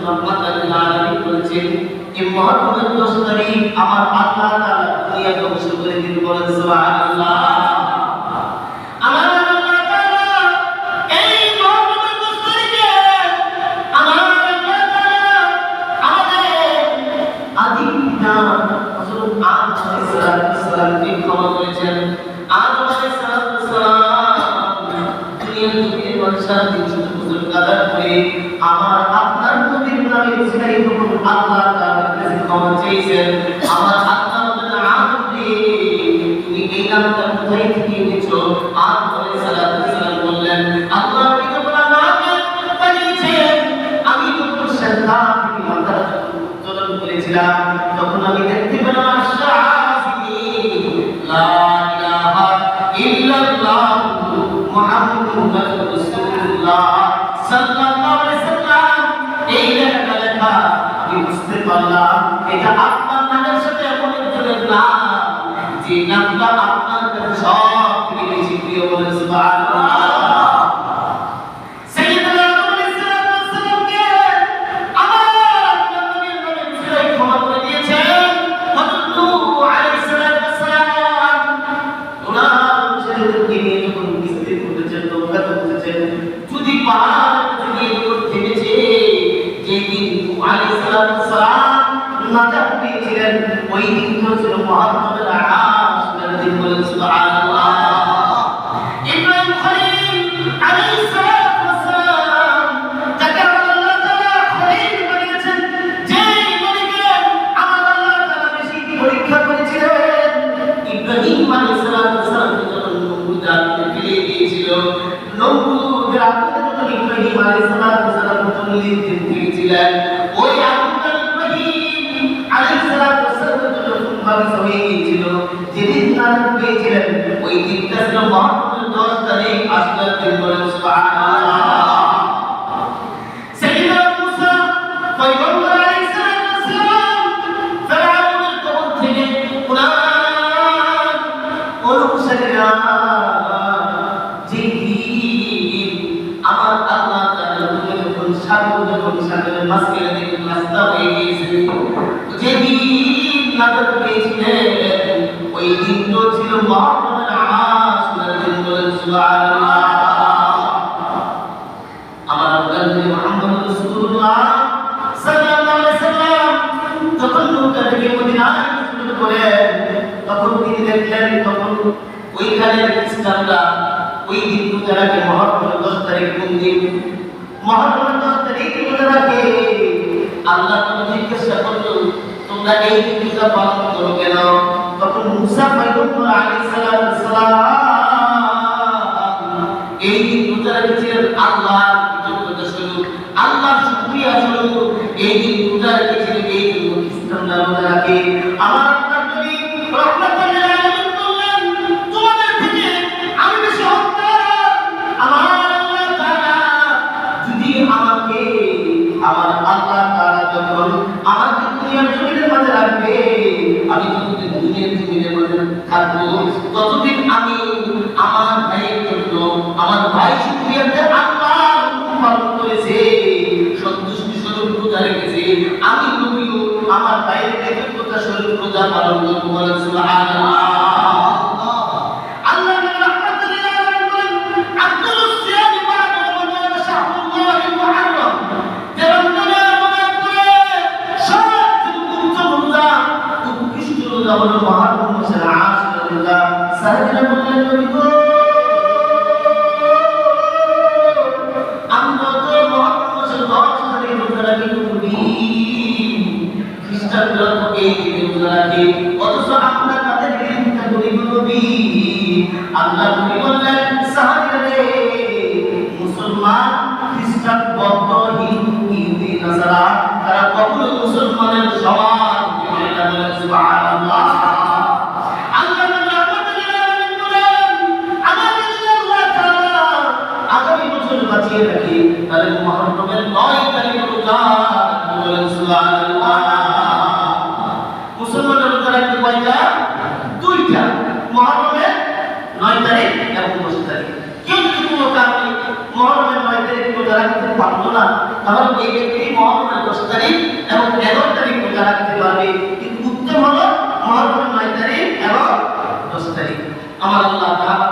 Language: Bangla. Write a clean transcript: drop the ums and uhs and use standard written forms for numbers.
রাহমাতাল লিল আলামিন বলেছেন এই মুহররমের 10 তারিখ আমার আল্লাহ তাআলা দুনিয়া ধ্বংস করে দিল বলেন সুবহানাল্লাহ আমার আল্লাহ তাআলা এই মুহররমের 10 তারিখে আমার আল্লাহ তাআলা আমাদের আদি পিতা হযরত আদম আলাইহিস সালামকে ক্ষমা করেছেন আদম আলাইহিস সালাম দুনিয়ার জমিনে মানুষের দিন শুধু বুজুর্গ আদর করে আমার আপনার নবীর নামে উসিলাই যখন আল্লাহ তাআলার কাছে ক্ষমা চেয়েছেন আমার আল্লাহ বলেন আদম রে তুমি এই নামটা কোথায় থেকে এনেছো আদম আলাইহিস সালাম বললেন আল্লাহ আপনি যখন আমাকে বানিয়েছেন আমি যখন সেজদা থেকে মাথা উত্তোলন করেছিলাম তখন আমি দেখতে পেলাম আশরাফি লা ইলাহা ইল্লাল্লাহ মুহাম্মাদুর রাসূলুল্লাহ সাল্লাল্লাহু আলাইহি সাল্লাম এই লেখা আমি বুঝতে পারলাম এটা আপনার নামের সাথে এমন একজনের নাম যে নামটা আপনার কাছে সব থেকে বেশি প্রিয় বলে সুবহানাল্লাহ সাইয়্যিদুনা আলাইহিস সালামকে আমার আপনার নবীর নামে বিশেষ ক্ষমা করে দিয়েছেন হযরত নূহ আলাইহিস সালাম ওনার ছেলেদেরকে নিয়ে যখন বিস্তারিত করেছেন নৌকা করেছেন যদি পাহাড় থেকে থেমেছে যেদিন আলাইহিস সালাম নাজাত পেয়েছিলেন ওই দিন ছিল মুহাররমের 10 দিন বলেন সুবহানাল্লাহ ইব্রাহিম খলিল আলাইহিস সালাম যাকে আল্লাহ তাআলা খলিল বানিয়েছেন যেই নবীকে আমার আল্লাহ তাআলা বেশি পরীক্ষা করেছিলেন ইব্রাহিম আলাইহিস সালামকে যখন নমরুদ আগুনে ফেলে দিয়েছিল নমরুদ আগুনে যখন ইব্রাহিম আলাইহিস সালাম 40 দিন থেকেছিলেন ওই আগুনটা ইব্রাহিম আলাইহিস সালাম বাগিচা হয়ে গিয়েছিল যেদিন নাজাত পেয়েছিলেন ওই দিনটা ছিল মুহররমের 10 তারিখ আসলার দিন বলেন সুবহানাল্লাহ সাইয়্যিদুনা মুসা পয়গম্বর আলাইহিস সালাম ফেরাউনের কবর থেকে উনার অনুসারীরা যেদিন আমার আল্লাহ তাআলা যখন সাগরের মাঝখানে থেকে রাস্তা হয়ে গিয়েছে যেদিন নাজাত পেয়েছিলেন ওই দিনটা ছিল মুহররমের 10 দিন বলেন সুবহানাল্লাহ আমার নবী মুহাম্মদ রাসূলুল্লাহ সাল্লাল্লাহু আলাইহি সাল্লাম যখন নৌকা থেকে মদিনায় শুরু করেন তখন তিনি দেখলেন তখন ওইখানে খ্রিস্টানরা ওই দিন রোজাকে মুহররমের 10 তারিখ কোন দিন মুহররমের 10 তারিখ রোজা রাখে আল্লাহ তাআলা জিজ্ঞাসা করলো তোমরা এই দিন রোজা পালন করো কেন তখন মুসা পয়গম্বর আলাইহিস সালাম এই দিন রোজা রেখেছিলেন আল্লাহর কৃতজ্ঞতা স্বরূপ আল্লাহর শুকরিয়া স্বরূপ এই দিন রোজা রেখেছিলেন এই দিন খ্রিস্টানরা রোজা রাখে আমার আপনার নবী রাহমাতুল লিল আলামিন বললেন তোমাদের থেকে আমি বেশি হকদার আমার আল্লাহ তাআলা যদি আমাকে আমার আল্লাহ তাআলা যখন আমাকে দুনিয়ার জমিনের মাঝে রাখবে আমি যতদিন দুনিয়ার জমিনের মাঝে থাকবো ততদিন আমি আমার ভাইয়ের জন্য আমার ভাই শুকরিয়াতে আল্লাহর হুকুম পালন করেছে সন্তুষ্টি স্বরূপ রোজা রেখেছে আমি নবীও আমার ভাইয়ের কৃতজ্ঞতা স্বরূপ রোজা পালন করবো বলেন সুবহানাল্লাহ আল্লাহ রাহমাতুল লিল আলামিন বলেন আব্দুল সিয়াম বা'দা রমাদান শাহরুল্লাহিল মুহাররম যে রমজানের পরে সবচেয়ে রোজা উৎকৃষ্ট রোজা হলো মুহররম মাসের 10 রোজা সাহাবীরা বললেন নবী গো আমরা তো মুহররম মাসের 10 তারিখ রোজা রাখি নবী খ্রিস্টানরা তো এই দিনে রোজা রাখে অথচ আমরা তাদের বিরুদ্ধে করি নবী আল্লাহ নবী বললেন সাহাবীরা রে মুসলমান খ্রিস্টান বৌদ্ধ হিন্দু ইহুদি নাসারা তারা কখনো মুসলমানের সমান বলেন সুবহানাল্লাহ আল্লাহ রাহমাতুল লিল আলামিন বলেন আমাদের আল্লাহ তাআলা আগামী বছর বাঁচিয়ে রাখি তাহলে মুহররমের 9 তারিখ রোজা বলেন সুবহানাল্লাহ মুসলমানরা রোজা রাখতে কয়টা দুইটা মুহররমের 9 তারিখ এবং 10 তারিখ কেউ যদি কোনো কারণে মুহররমের 9 তারিখ রোজা রাখতে পারলো না তাহলে এই ব্যক্তি মুহররমের 10 তারিখ এবং 11 তারিখ রোজা রাখতে পারবে, কিন্তু উত্তম হলো মহররমের 9 তারিখ এবং 10 তারিখ। আমার আল্লাহ তাআলা